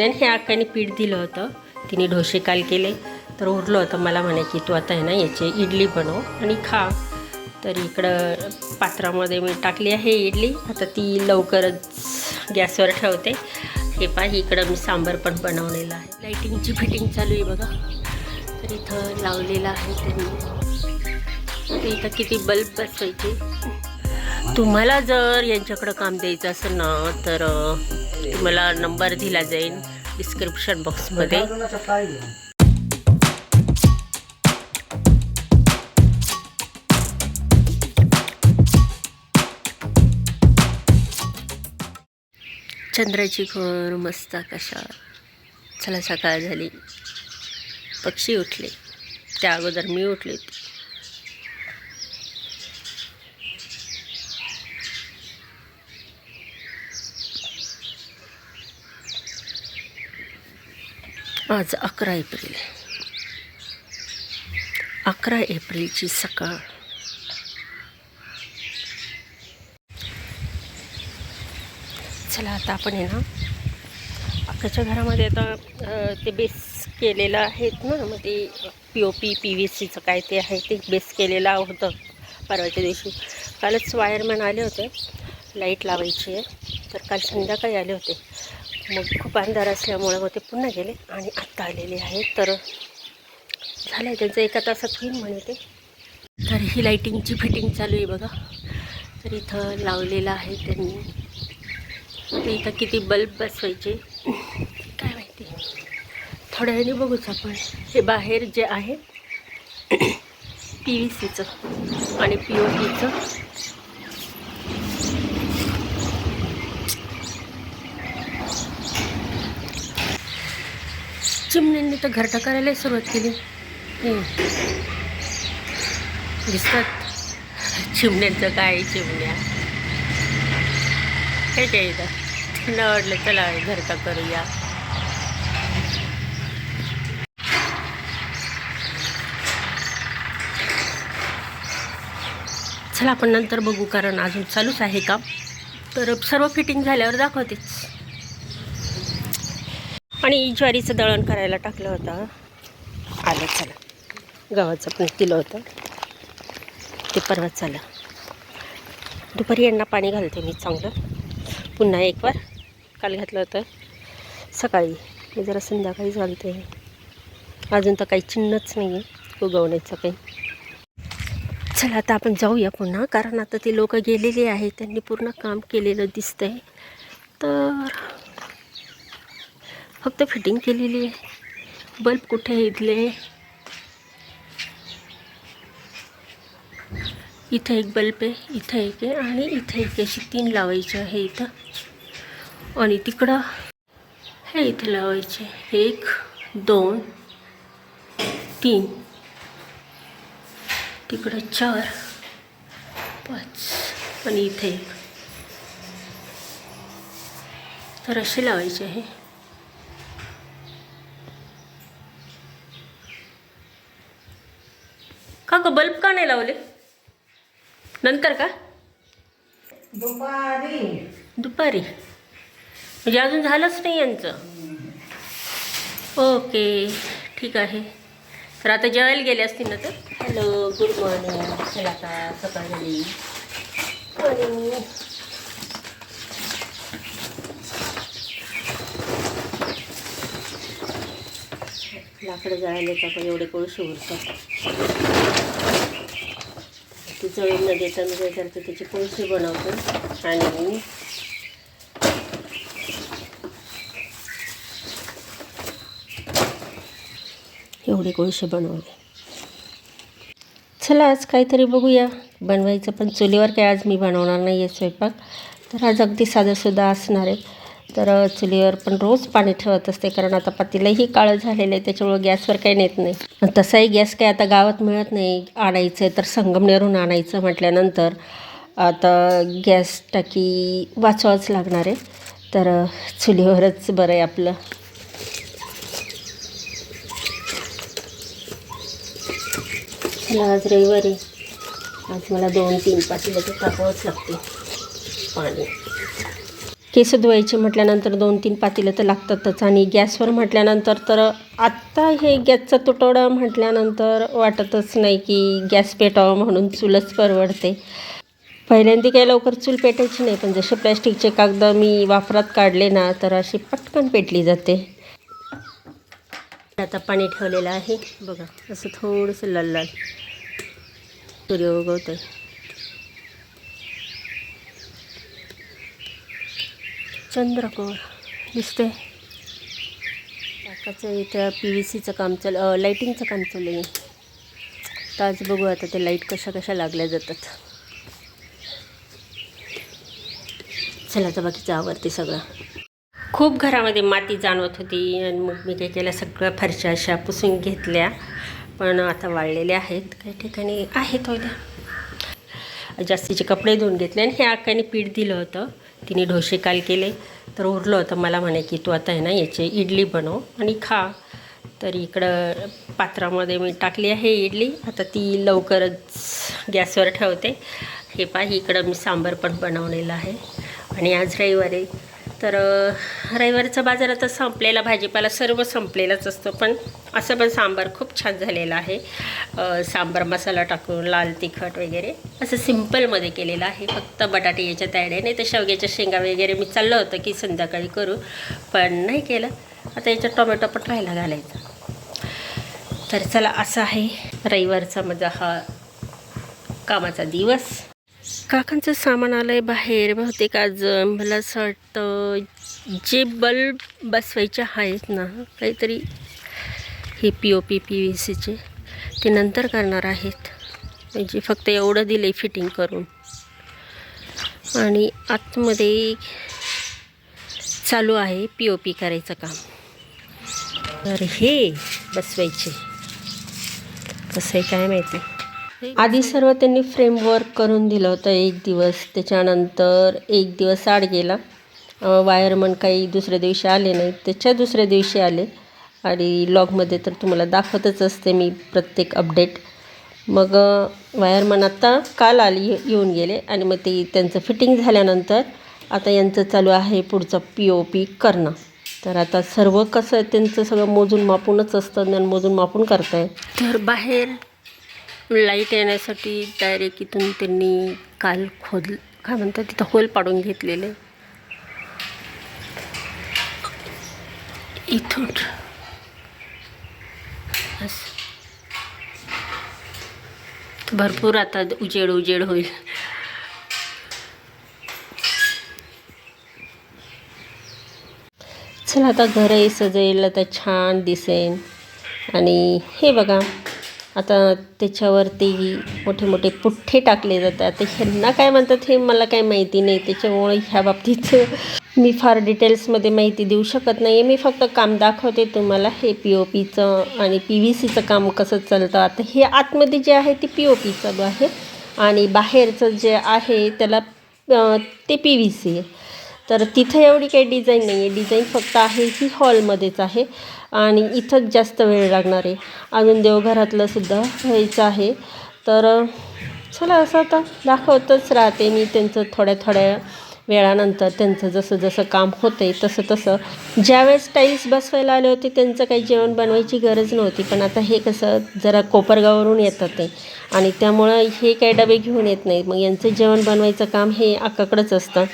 हे आकाने पीठ दिलं होतं, तिने डोसे काल केले तर उरलं होतं. मला म्हणे की तू आता आहे ना याची इडली बनव आणि खा. तर इकडं पात्रामध्ये मी टाकली आहे इडली. आता ती लवकरच गॅसवर ठेवते. हे पाही इकडं मी सांबार पण बनवलेलं आहे. लाईटिंगची फिटिंग चालू आहे बघा. तर इथं लावलेलं आहे त्यांनी. इथं किती बल्ब बसवायचे. तुम्हाला जर यांच्याकडं काम द्यायचं असेल ना तर तुम्हाला नंबर दिला जाईल डिस्क्रिप्शन बॉक्समध्ये. चंद्राची खोर मस्त आकाशात. चला सकाळ झाली. पक्षी उठले. त्या अगोदर मी उठले होते. आज 11 एप्रिल. 11 एप्रिलची सकाळ. चला आता आपण आहे ना अक्काच्या घरामध्ये आता ते बेस केलेलं आहेत ना, मग ते POP PVCचं काय ते आहे ते बेस केलेलं होतं परवाच्या दिवशी. कालच वायरमॅन आले होते लाईट लावायची आहे. तर काल संध्याकाळी आले होते. मग खूप अंधार असल्यामुळे मग ते पुन्हा गेले आणि आत्ता आलेले आहेत. तर झालं आहे त्यांचं 1 तासात होईल म्हणे ते. तर ही लाईटिंगची फिटिंग चालू आहे बघा. तर इथं लावलेलं आहे त्यांनी. तर इथं किती बल्ब बसवायचे काय माहिती. थोड्या वेळाने बघूच आपण. हे बाहेर जे आहे PVCचं आणि POPचं. चिमण्यांनी तर घरटा करायला सुरुवात केली. दिसतात चिमण्यांचं काय. चिमण्या हे काय इथं त्यांना वाटलं चला घरटा करूया. चला आपण नंतर बघू कारण अजून चालूच आहे काम. तर सर्व फिटिंग झाल्यावर दाखवतेच. आणि ज्वारीचं दळण करायला टाकलं होतं. आलं चला. गव्हाचं पण दिलं होतं ते परवाच झालं. दुपारी यांना पाणी घालते मी चांगलं. पुन्हा एक बार काल घातलं होतं सकाळी. मी जरा संध्याकाळीच घालते. अजून तर काही चिन्हच नाही आहे उगवण्याचं काही. चला आता आपण जाऊया पुन्हा कारण आता ते लोक गेलेले आहेत. त्यांनी पूर्ण काम केलेलं दिसतंय. तर फक्त फिटिंग केलेली आहे. बल्ब कुठे इथले. इथं एक बल्ब आहे, इथं एक आहे आणि इथं एक. अशी 3 लावायचे आहे इथं. आणि तिकडं हे इथं लावायचे 1 2 3. तिकडं 4 5 आणि इथे 1. तर असे लावायचे आहे. का ग बल्ब का नाही लावले नंतर का दुपारी म्हणजे अजून झालंच नाही यांचं. ओके ठीक आहे. तर आता जेवायला गेले असतील ना. तर हॅलो गुड मॉर्निंग. चला आता सकाळ झाली. आणि लाकडं जळाले का पण एवढे कोळसे उरतात. ते जळून न देता मी काय करते त्याचे कोळसे बनवतो. आणि एवढे कोळसे बनवले. चला आज काहीतरी बघूया बनवायचं. पण चुलीवर काय आज मी बनवणार नाही आहे स्वयंपाक. तर आज अगदी साधंसुद्धा असणार आहे. तर चुलीवर पण रोज पाणी ठेवत असते कारण आता पातेलंही काळं झालेलं आहे त्याच्यामुळं गॅसवर काही नेत नाही. तसाही गॅस काही आता गावात मिळत नाही. आणायचं आहे तर संगमनेरहून आणायचं म्हटल्यानंतर आता गॅस टाकी वाचवाच लागणार आहे. तर चुलीवरच बरं आहे आपलं. आज रविवारी. आज मला 2-3 पातेलं तर टाकावंच लागते पाणी. केस धुवायचे म्हटल्यानंतर 2-3 पातेलं तर लागतातच आणि गॅसवर म्हटल्यानंतर तर आत्ता हे गॅसचा तुटवडा म्हटल्यानंतर वाटतच नाही की गॅस पेटावं म्हणून चूलच परवडते. पहिल्यांदा काही लवकर चूल पेटायची नाही, पण जसे प्लॅस्टिकचे कागद मी वापरात काढले ना तर अशी पटकन पेटली जाते. आता पाणी ठेवलेलं आहे बघा, असं थोडंसं लाल लाल सूर्य उगवतोय. चंद्रकोर दिसते. काकाचं इथं PVCचं काम लाईटिंगचं काम चालू आहे. तर आज बघू आता ते लाईट कशा कशा लागल्या जातात. चला तर बाकीचं आवडते सगळं. खूप घरामध्ये माती जाणवत होती आणि मग मी काय केलं, सगळ्या फरशा अशा पुसून घेतल्या, पण आता वाळलेल्या आहेत. काही ठिकाणी आहेत होत्या. जास्तीचे कपडे धुवून घेतले आणि हे आकाने पीठ दिलं होतं, तिने ढोसे काल केले तर उरलं होतं. मला म्हणे की तू आता आहे ना याची इडली बनव आणि खा. तर इकडं पात्रामध्ये मी टाकली आहे इडली. आता ती लवकरच गॅसवर ठेवते. हे पाही इकडं मी सांबार पण बनवलेलं आहे. आणि आज रविवार आहे, तर रविवारचा बाजार आता संपलेला, भाजीपाला सर्व संपलेलाच असतो, पण असं पण सांबार खूप छान झालेला आहे. सांबार मसाला टाकून लाल तिखट वगैरे असं सिम्पलमध्ये केलेलं आहे. फक्त बटाटे याच्यात ॲड आहे, नाही तर शेवग्याच्या शेंगा वगैरे मी चाललं होतं की संध्याकाळी करू, पण नाही केलं. आता याच्यात टोमॅटो पण राहायला घालायचा. तर चला, असा आहे रविवारचा माझा हा कामाचा दिवस. काकांचं सामान आलं आहे बाहेर. बहुतेक आज मला असं वाटतं जे बल्ब बसवायचे आहेत ना, काहीतरी हे POP PVCचे ते नंतर करणार आहेत. म्हणजे फक्त एवढं दिलं आहे फिटिंग करून, आणि आतमध्ये चालू आहे POP करायचं काम. तर हे बसवायचे कसं आहे काय माहिती. आधी सर्व त्यांनी फ्रेमवर्क करून दिलं होतं 1 दिवस, त्याच्यानंतर 1 दिवस आड गेला. वायरमन काही दुसऱ्या दिवशी आले नाही, त्याच्या दुसऱ्या दिवशी आले. आणि लॉगमध्ये तर तुम्हाला दाखवतच असते मी प्रत्येक अपडेट. मग वायरमन आत्ता काल येऊन गेले आणि मग ते त्यांचं फिटिंग झाल्यानंतर आता यांचं चालू आहे पुढचं POP करणं. तर आता सर्व कसं त्यांचं सगळं मोजून मापूनच असतं आणि मोजून मापून करताय. तर बाहेर लाईट येण्यासाठी डायरेक्ट इथून त्यांनी काल काय म्हणतात तिथं होल पाडून घेतलेले. इथून भरपूर आता उजेड होईल. चला आता घरही सजेल, आता छान दिसेल. आणि हे बघा, आता त्याच्यावरती मोठे मोठे पुठ्ठे टाकले जातात. ह्यांना काय म्हणतात हे मला काही माहिती नाही, त्याच्यामुळे ह्या बाबतीत मी फार डिटेल्समध्ये माहिती देऊ शकत नाही. मी फक्त काम दाखवते तुम्हाला. हे POPचं आणि PVCचं काम कसं चालतं. आता हे आतमध्ये जे आहे ते POP चालू आहे आणि बाहेरचं जे आहे त्याला ते PVC आहे. तर तिथं एवढी काही डिझाईन नाही आहे. डिझाईन फक्त आहे ही हॉलमध्येच आहे आणि इथंच जास्त वेळ लागणार आहे. अजून देवघरातलं सुद्धा व्हायचं आहे. तर चला, असं आता दाखवतच राहते मी त्यांचं थोड्या वेळानंतर. त्यांचं जसं जसं काम होतं आहे तसं तसं. ज्यावेळेस टाईल्स बसवायला आले होते त्यांचं काही जेवण बनवायची गरज नव्हती, पण आता हे कसं जरा कोपरगाववरून येतात ते आणि त्यामुळं हे काही डबे घेऊन येत नाहीत. मग यांचं जेवण बनवायचं काम हे अक्काकडेच असतं.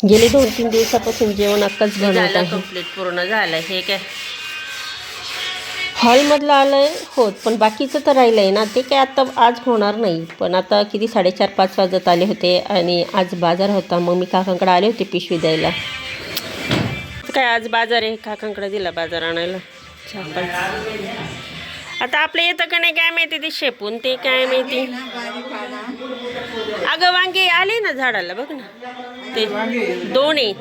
गेले 2-3 दिवसापासून जेवण अक्काच बनवत आहे. कंप्लीट पूर्ण झालं. हे काय हॉलमधलं आलं आहे होत, पण बाकीचं तर राहिलं आहे ना, ते काय आता आज होणार नाही. पण आता किती 4:30-5 वाजत आले होते आणि आज बाजार होता. मग मी काकांकडे आले होते पिशवी द्यायला. काय आज बाजार आहे, काकांकडे दिला बाजार आणायला. आता आपलं येतं का नाही काय माहिती, ते शेपून ते काय माहिती. अगं वांगे आले ना झाडाला, बघ ना ते 2 आहे.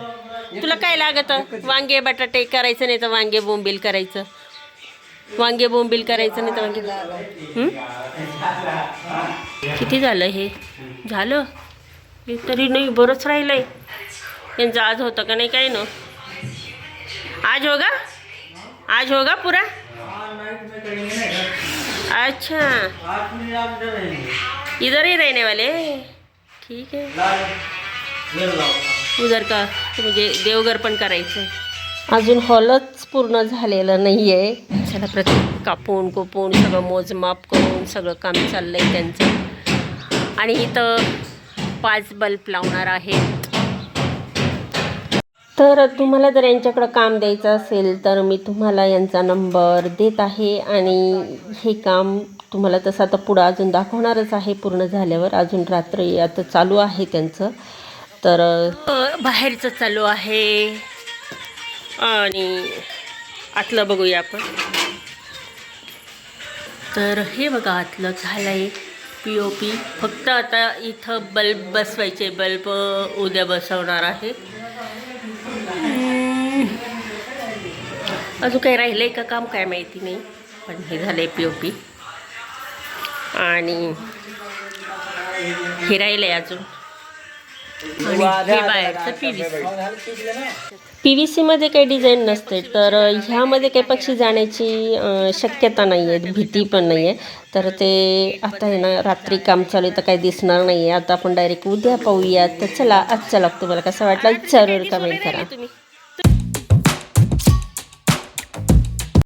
तुला काय लागतं? वांगे बटाटे करायचं, नाही तर वांगे बोंबील करायचं. वांगे बोंबील करायचं नाही तर वांगे. किती झालं हे? झालं तरी नाही, बरंच राहिलं आहे. यांचं आज होतं का नाही काय ना. आज होगा पूरा. अच्छा, इधर ही रहने वाले. ठीक है, उधर का म्हणजे देवघर पण करायचं आहे. अजून हॉलच पूर्ण झालेलं नाही आहे. त्याला प्रत्येक कापून कोपून सगळं मोजमाप करून सगळं काम चाललं आहे त्यांचं. आणि इथं 5 बल्ब लावणार आहेत. तर तुम्हाला जर यांच्याकडं काम द्यायचं असेल तर मी तुम्हाला यांचा नंबर देत आहे. आणि हे काम तुम्हाला तसं आता पुढं अजून दाखवणारच आहे पूर्ण झाल्यावर. अजून रात्री आता चालू आहे त्यांचं. तर बाहेरचं चालू आहे आणि आतलं बघूया आपण. तर हे बघा आतलं झालं आहे POP. फक्त आता इथं बल्ब बसवायचे. बल्ब उद्या बसवणार आहे. अजून काही राहिलं आहे का काम काय माहिती नाही, पण हे झालं आहे POP. आणि हे राहिलं आहे अजून. आणि हे बाहेरचं PVC मध्ये काही डिझाईन नसते. तर ह्यामध्ये काही पक्षी जाण्याची शक्यता नाही आहे, भीती पण नाही आहे. तर ते आता आहे ना रात्री काम चालू तर काही दिसणार नाही आहे. आता आपण डायरेक्ट उद्या पाहूया. तर चला आजचा व्लॉग तुम्हाला कसा वाटला जरूर कमेंट करा.